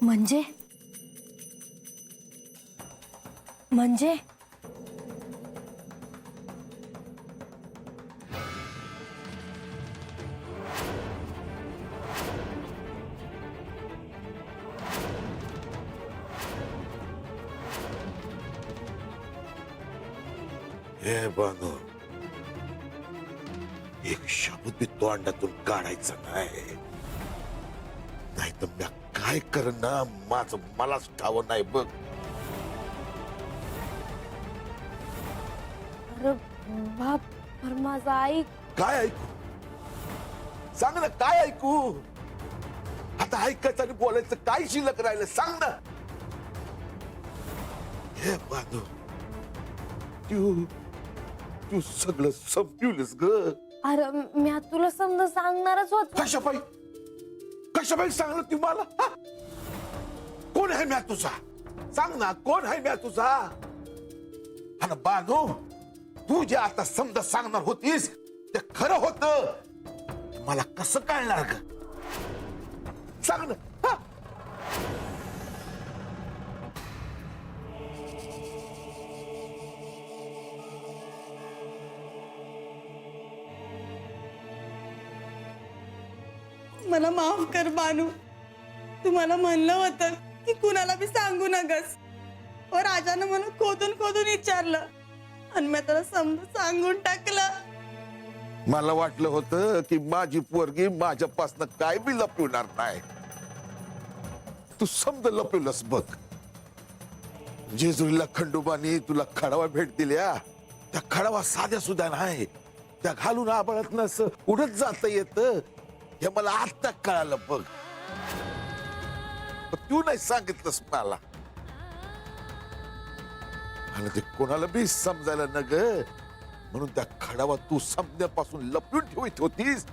म्हणजे म्हणजे हे बांधू, एक शब्द बी तोंडातून काढायचा नाही, नाही तर मी काय करन ना माझं मलाच ठाव नाही बघ. अरे बाप, पर माझा ऐक. काय ऐकू? सांग ना, काय ऐकू? आता ऐकायचं आणि बोलायचं काय शिल्लक राहिलं सांग ना. हे बांधू, तू सगळं संपवलंस ग. अरे मी आता तुला समजा सांगणारच होत. कशापाई सांगलं तू मला? हा? कोण आहे म्या तुझा? सांग ना, कोण आहे म्या तुझा? आणि बांधू, तू जे आता समजा सांगणार होतीस ते खरं होत, मला कसं कळणार ग? सांग ना. हा? मला माफ कर बानू. तुम्हाला म्हणलं होतं की कुणाला बी सांगू नकस. व राजानं मला खोदून खोदून विचारलं आणि मी त्याला समजून सांगून टाकलं. मला वाटलं होतं की माझी पोरगी माझ्यापासून काय बी लपवणार नाही. तू समज लपवलंस बघ. जेजुरीला खंडोबानी तुला खडावा भेट दिल्या, त्या खडावा साध्या सुद्धा नाही, त्या घालून आबाळत असं उडत जाता येत, हे मला आता कळालं बघ. पण तू नाही सांगितलंस मला, आणि ते कोणाला बी समजायला न ग, म्हणून त्या खडावा तू समजण्यापासून लपवून ठेवत होतीस.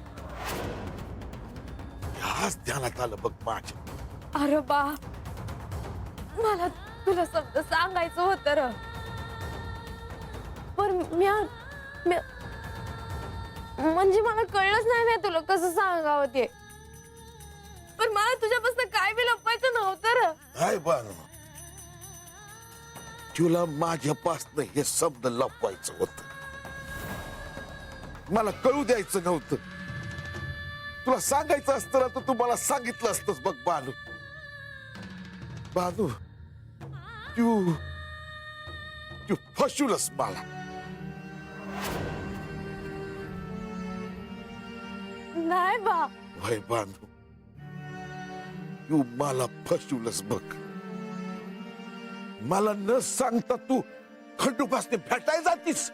ह्याच ध्यानात आलं बघ माझ्या. अरे बाप, मला तुला समजा सांगायचं होतं र. पण म्हणजे मला कळलंच नाही मी तुला कसं सांगावं ते. पण मला तुझ्यापासून काय बी लपवायचं नव्हतं र. हाय बानू, तुला माझ्यापासून हे शब्द लपवायचं होत, मला कळू द्यायचं नव्हतं. तुला सांगायचं असतं ना तर तू मला सांगितलं असतंस बघ बानू. बानू, तू फसवलंस मला. नाही बा. वय बांधू, तू मला फसवलंस बघ. मला न सांगता तू खंडोबासने भेटायला जातीस.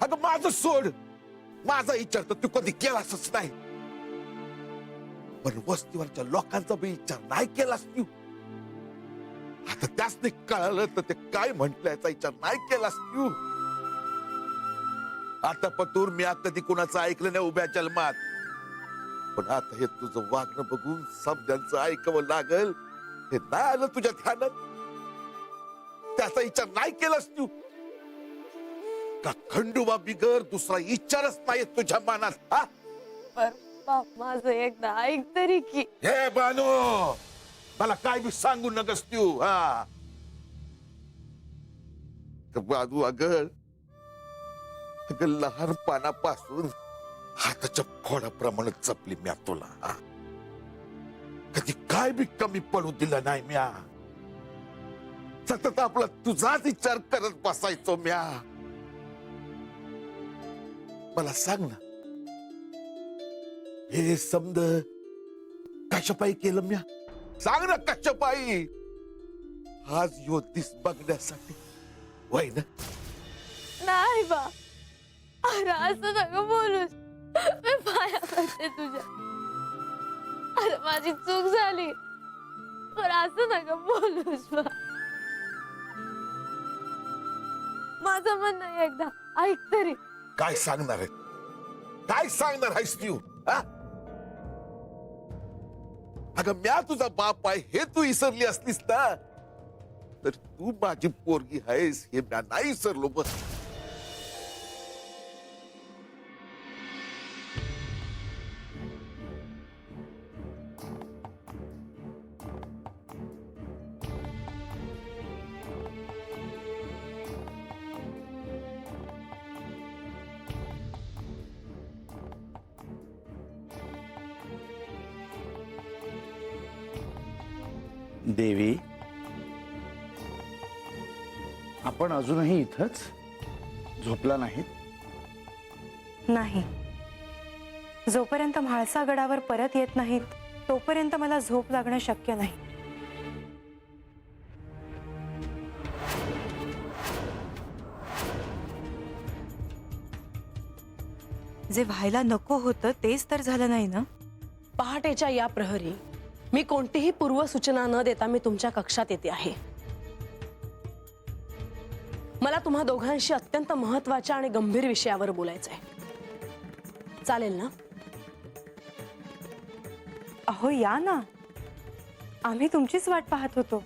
अगं माझं सोड, माझा विचार तर तू कधी केलासच नाही, पण वस्तीवरच्या लोकांचा बी विचार नाही केलास तू. आता त्यासने कळालं तर ते काय म्हटल्याचा विचार नाही केलास तू. आता पतूर मी कधी कुणाचं ऐकलं नाही उभ्या जन्मात, पण आता हे तुझं वागणं बघून समजांचं ऐकावं लागल हे नाही आलं तुझ्या ध्यानात. त्याचा विचार नाही केलास तू का? खंडोबा बिगर दुसरा विचारच नाही तुझ्या मनात. हा, पर बाप माझं एकदा ऐक तरी की. हे बानू, मला काय बी सांगू नकस तू. हा बाजू, अगं लहानपणापासून हाताच्या फोडाप्रमाणे जपली म्या तुला. कधी काय बी कमी पडू दिलं नाही म्या. सतत आपला तुझाच विचार करत बसायचो म्या. मला सांग ना, हे समज कशापायी केलं म्या? सांग ना कशापायी? आज योतीस बघण्यासाठी वय ना? नाही बा, अरे असं नका बोलूस. मी पाया पडते तुझ्या. अरे माझी चूक झाली, पण असं नका बोलूस बा. माझं म्हणणं आहे एकदा ऐक तरी. काय सांगणार आहे? काय सांगणार आहेस तू? हा? अगं म्या तुझा बाप आहे हे तू विसरली असलीस ना, तर तू माझी पोरगी आहेस हे म्या नाही विसरलो बस. देवी, आपण अजूनही इथंच झोपला नाहीत? नाही, जोपर्यंत म्हाळसा गडावर परत येत नाहीत तोपर्यंत मला झोप लागणं शक्य नाही. जे व्हायला नको होतं तेच तर झालं नाही ना. पहाटेच्या या प्रहरी मी कोणतीही पूर्वसूचना न देता मी तुमच्या कक्षात येते आहे. मला तुम्हा दोघांशी अत्यंत महत्त्वाच्या आणि गंभीर विषयावर बोलायचंय. चालेल ना? अहो या ना, आम्ही तुमचीच वाट पाहत होतो.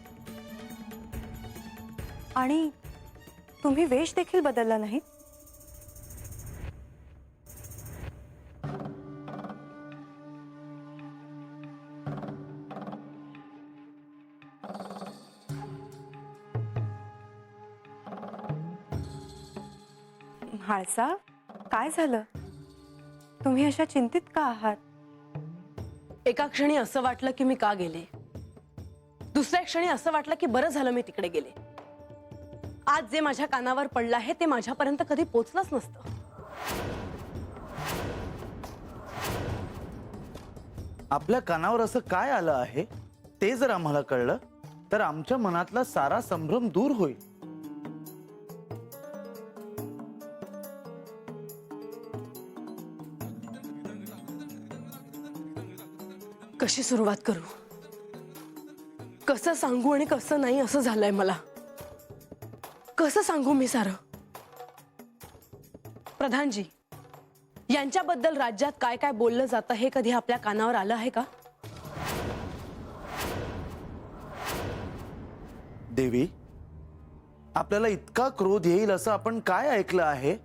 आणि तुम्ही वेश देखील बदलला नाही. म्हाळसा, काय झालं? तुम्ही अशा चिंतित का आहात? एका क्षणी असं वाटलं की मी का गेले, दुसऱ्या क्षणी असं वाटलं की बरं झालं मी तिकडे गेले. आज जे माझ्या कानावर पडलं आहे ते माझ्यापर्यंत कधी पोचलंच नसतं. आपल्या कानावर असं काय आलं आहे ते जर आम्हाला कळलं तर आमच्या मनातला सारा संभ्रम दूर होईल. कशी सुरुवात करू, कसं सांगू आणि कसं नाही असं झालंय मला. कसं सांगू मी सारं? प्रधानजी, यांच्याबद्दल राज्यात काय काय बोललं जातं हे कधी आपल्या कानावर आलं आहे का? देवी, आपल्याला इतका क्रोध येईल असं आपण काय ऐकलं आहे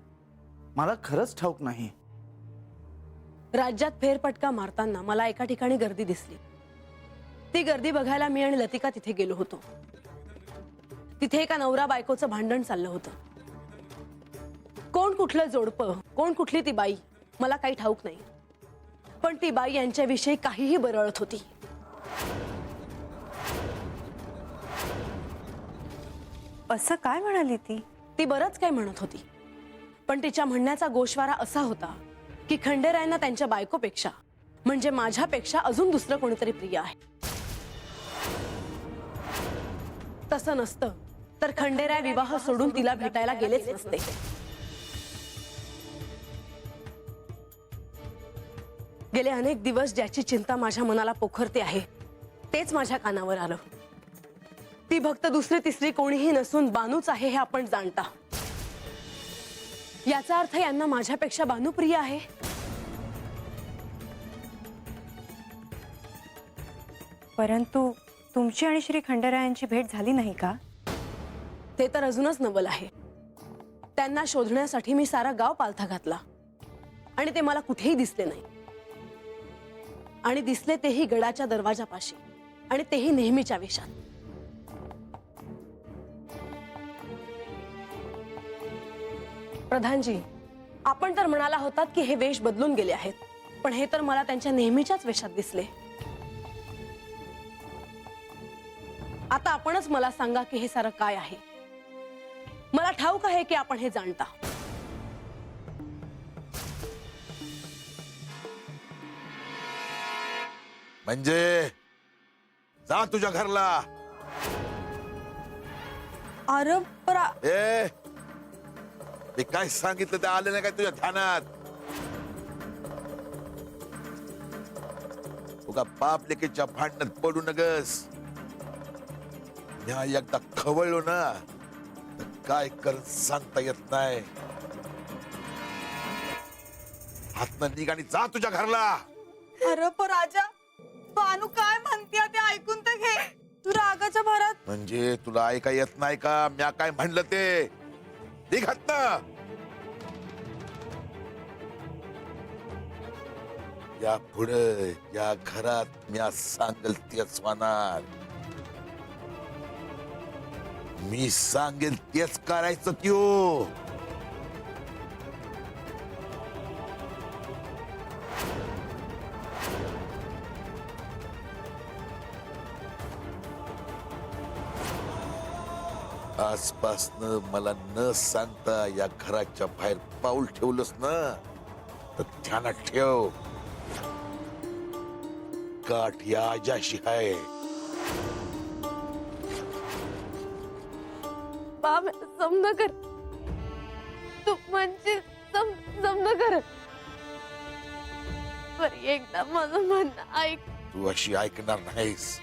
मला खरंच ठाऊक नाही. राज्यात फेरफटका मारताना मला एका ठिकाणी गर्दी दिसली. ती गर्दी बघायला मी आणि लतिका तिथे गेलो होतो. तिथे एका नवरा बायकोचं भांडण चाललं होतं. कोण कुठलं जोडपं, कोण कुठली ती बाई मला काही ठाऊक नाही, पण ती बाई यांच्याविषयी काहीही बरळत होती. असं काय म्हणाली ती? ती बरंच काय म्हणत होती, पण तिच्या म्हणण्याचा गोषवारा असा होता की खंडेरायांना त्यांच्या बायकोपेक्षा म्हणजे माझ्यापेक्षा अजून दुसरं कोणीतरी प्रिय आहे. तसं नसतं तर खंडेराय विवाह सोडून तिला भेटायला गेलेच नसते. गेले अनेक दिवस ज्याची चिंता माझ्या मनाला पोखरते आहे तेच माझ्या कानावर आलं. ती भक्त दुसरी तिसरी कोणीही नसून बानूच आहे हे आपण जाणता. याचा अर्थ यांना माझ्यापेक्षा बानू प्रिय आहे. परंतु तुमची आणि श्री खंडेरायांची भेट झाली नाही का? ते तर अजूनच नवल आहे. त्यांना शोधण्यासाठी मी सारा गाव पालथा घातला आणि ते मला कुठेही दिसले नाही. आणि दिसले तेही गडाच्या दरवाजापाशी, आणि तेही नेहमीच्या वेशात. प्रधानजी, आपण तर म्हणाला होतात की हे वेश बदलून गेले आहेत, पण हे तर मला त्यांच्या नेहमीच्याच वेशात दिसले. आता आपणच मला सांगा की हे सारं काय आहे. मला ठाऊक आहे की आपण हे जाणता. म्हणजे जा तुझ्या घरला. अरे परा ए, मी काय सांगितलं ते आलं नाही काय तुझ्या ध्यानात? तुका बाप लेकीच्या भांडणात पडू नगस. ह्या एकदा खवळलो ना तर काय कर सांगता येत नाही. हातनं निघ आणि जा तुझ्या घरला. अरे राजा, बानू काय म्हणते ते ऐकून तर घे. तू रागाच्या भरात. म्हणजे तुला ऐका येत नाही का म्या काय म्हणलं ते? निघत ना. या पुढे या घरात म्या सांगेल तेच होणार. मी सांगेल तेच करायचं. त्यो आजपासनं मला न सांगता या घराच्या बाहेर पाऊल ठेवलंस ना तर ध्यानात ठेव, गाठ या आजाशी आहे. बाप समजा कर, तू म्हणजे समजा कर. पर एकदा माझं म्हणणं ऐक. तू अशी ऐकणार नाहीस.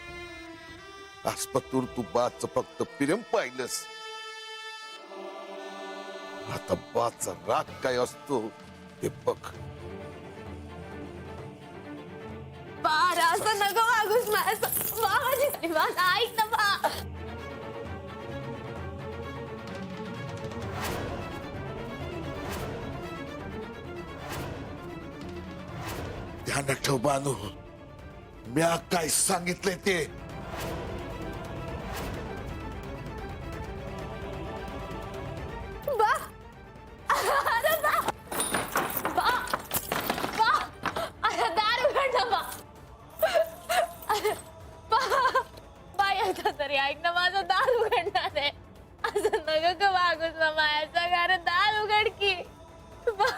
आजपासून तू बाचं फक्त प्रेम पाहिलंस. आता बाचा राग काय असतो ते बघ. बारा असं नको वागूस माझी माझं ऐक ना बा. ध्यानात ठेव बानू, म्या काय सांगितलंय ते. बा अरे बा बा बा अरे दार उघड ना बा. अरे बा बा याचा तरी ऐक ना, माझं दार उघडणार आहे. असं नको का वागूस ना माझ्या घरात, दार उघड की बा.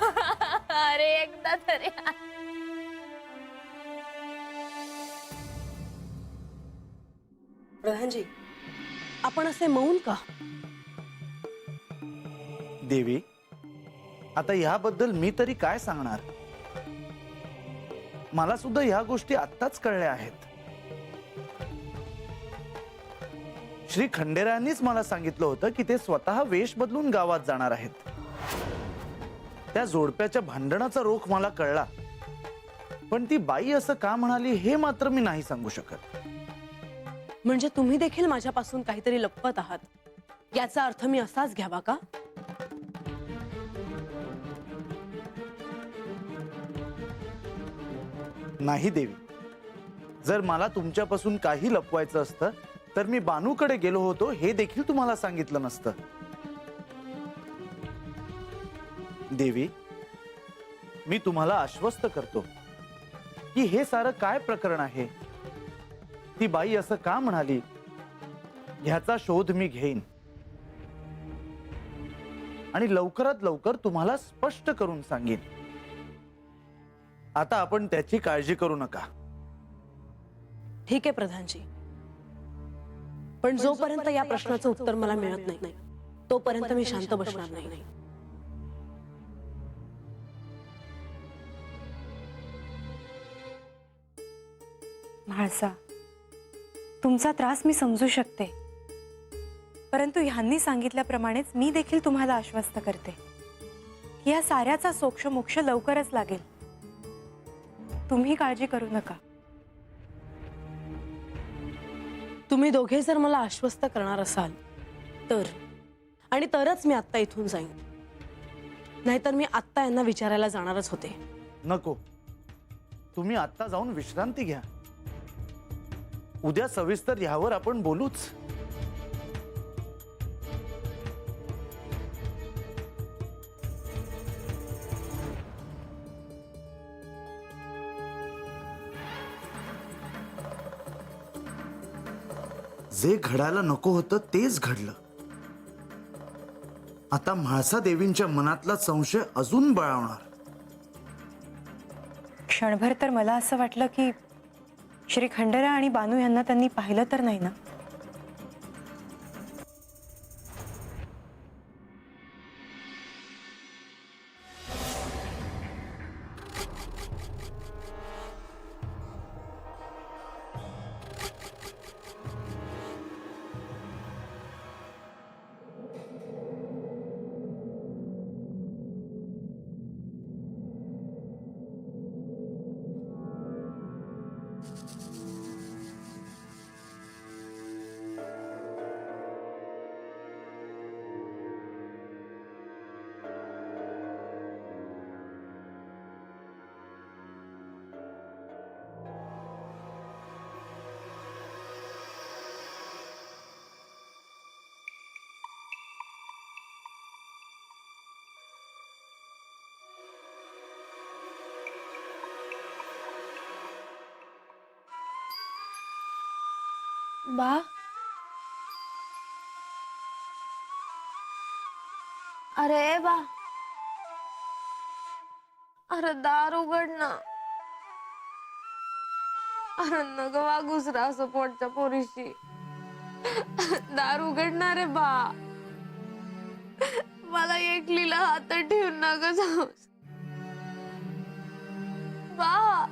अरे एकदा तरी प्रधानजी, आपण असे मौन का? देवी, आता ह्याबद्दल मी तरी काय सांगणार. मला सुद्धा ह्या गोष्टी आत्ताच कळल्या आहेत. श्री खंडेरायांनीच मला सांगितलं होतं की ते स्वतः वेश बदलून गावात जाणार आहेत. त्या जोडप्याच्या भांडणाचा रोख मला कळला, पण ती बाई असं का म्हणाली हे मात्र मी नाही सांगू शकत. म्हणजे तुम्ही देखील माझ्यापासून काहीतरी लपवत आहात, याचा अर्थ मी असाच घ्यावा का? नाही देवी, जर मला तुमच्यापासून काही लपवायचं असतं तर मी बानूकडे गेलो होतो हे देखील तुम्हाला सांगितलं नसतं. देवी, मी तुम्हाला आश्वस्त करतो की हे सारं काय प्रकरण आहे, ती बाई असं का म्हणाली ह्याचा शोध मी घेईन आणि लवकरात लवकर तुम्हाला स्पष्ट करून सांगेन. आता आपण त्याची काळजी करू नका. ठीक आहे प्रधानजी, पण जोपर्यंत या प्रश्नाचं उत्तर मला मिळत नाही तोपर्यंत मी शांत बसणार नाही. म्हाळसा, तुमचा त्रास मी समजू शकते, परंतु ह्यांनी सांगितल्याप्रमाणेच मी देखील तुम्हाला आश्वस्त करते की या साऱ्याचा सोक्ष लवकरच लागेल. तुम्ही काळजी करू नका. तुम्ही दोघे जर मला आश्वस्त करणार असाल तर, आणि तरच मी आत्ता इथून जाईन, नाहीतर मी आत्ता यांना विचारायला जाणारच होते. नको, तुम्ही आता जाऊन विश्रांती घ्या. उद्या सविस्तर ह्यावर आपण बोलूच. जे घडायला नको होतं तेच घडलं. आता म्हाळसा देवींच्या मनातला संशय अजून बळावणार. क्षणभर तर मला असं वाटलं की श्री खंडेराय आणि बानू यांना त्यांनी पाहिलं तर नाही ना. बा अरे बा, अरे दार उघड ना. अरे नग वागूस रा असं पोटच्या पोरीशी. दार उघडणार रे बा. मला एकलीला हातात ठेवून नग जाऊस बा.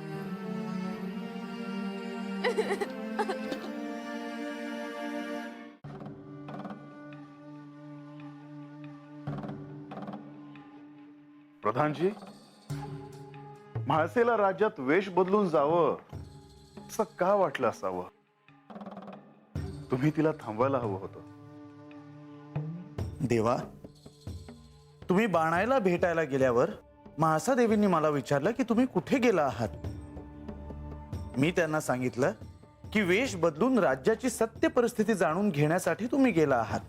प्रधानजी, म्हाळसेला राज्यात वेश बदलून जावं असं का वाटलं असावं? तुम्ही तिला थांबवायला हवं होतं. देवा, तुम्ही बाणायला भेटायला गेल्यावर म्हाळसा देवींनी मला विचारलं की तुम्ही कुठे गेला आहात. मी त्यांना सांगितलं की वेश बदलून राज्याची सत्य परिस्थिती जाणून घेण्यासाठी तुम्ही गेला आहात.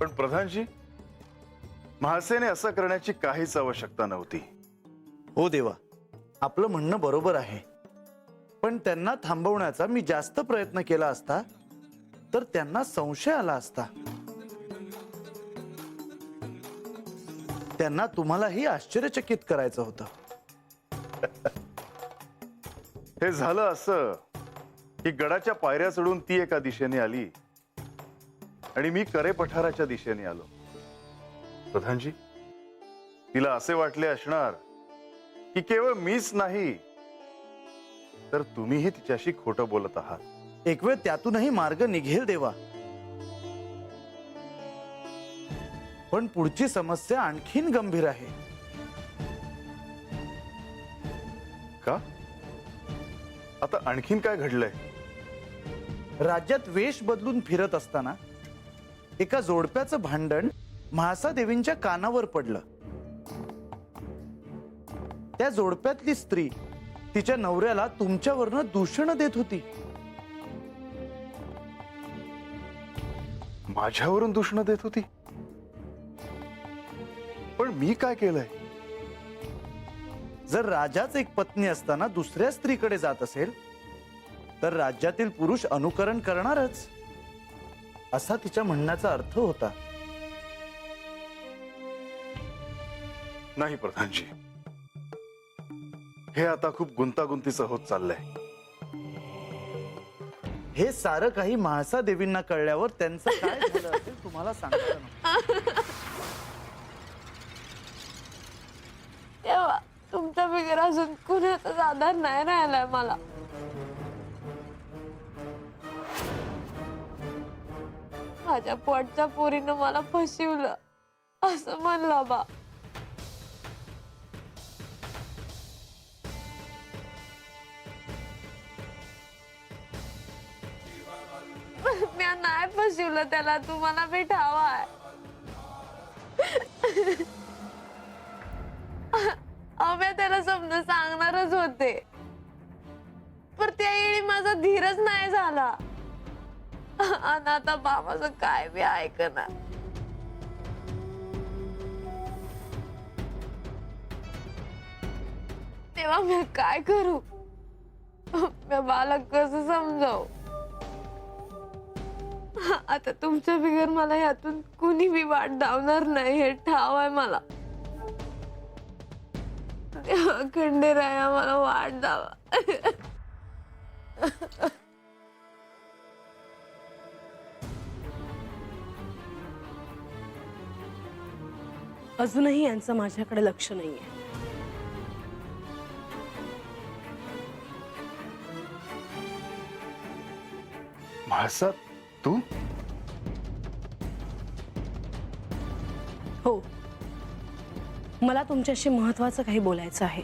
पण प्रधानजी, म्हाळसेने असं करण्याची काहीच आवश्यकता नव्हती. हो देवा, आपलं म्हणणं बरोबर आहे. पण त्यांना थांबवण्याचा मी जास्त प्रयत्न केला असता तर त्यांना संशय आला असता. त्यांना तुम्हालाही आश्चर्यचकित करायचं होतं. हे झालं असं की गडाच्या पायऱ्या चढून ती एका दिशेने आली आणि मी करे पठाराच्या दिशेने आलो. प्रधानजी, तिला असे वाटले असणार की केवळ मीच नाही तर तुम्हीही तिच्याशी खोटं बोलत आहात. एक वेळ त्यातूनही मार्ग निघेल देवा. पण पुढची समस्या आणखीन गंभीर आहे. का? आता आणखीन काय घडलंय? राज्यात वेश बदलून फिरत असताना एका जोडप्याचं भांडण म्हाळसा देवींच्या कानावर पडलं. त्या जोडप्यातली स्त्री तिच्या नवऱ्याला तुमच्यावरनं दूषण देत होती. माझ्यावरून दूषण देत होती? पण मी काय केलंय? जर राजाच एक पत्नी असताना दुसऱ्या स्त्रीकडे जात असेल तर राज्यातील पुरुष अनुकरण करणारच, असा तिच्या म्हणण्याचा अर्थ होता. नाही प्रधानजी, हे आता खूप गुंतागुंतीचं होत चाललंय. हे सारं काही म्हाळसा देवींना कळल्यावर त्यांचं काय झालं असेल तुम्हाला सांगता ना. तेव्हा तुमच्या बिगर अजून कुणाचाच आधार नाही राहिलाय मला. माझ्या पोटच्या पोरीनं मला फसवलं असं म्हणलं बा. मी नाही फसवलं त्याला, तुम्हाला भेटावाय. मी त्याला समजा सांगणारच होते पण त्यावेळी माझा धीरच नाही झाला. आणि आता बाबाचं काय बी ऐकणार. तेव्हा मी काय करू? मी बालक कसं समजावू? आता तुमच्या बिगर मला यातून कुणी बी वाट धावणार नाही हे ठाव आहे मला. खंडेराया मला वाट दावा. अजूनही यांचं माझ्याकडे लक्ष नाहीये. म्हाळसा, तू? हो, मला तुमच्याशी महत्वाचं काही बोलायचं आहे.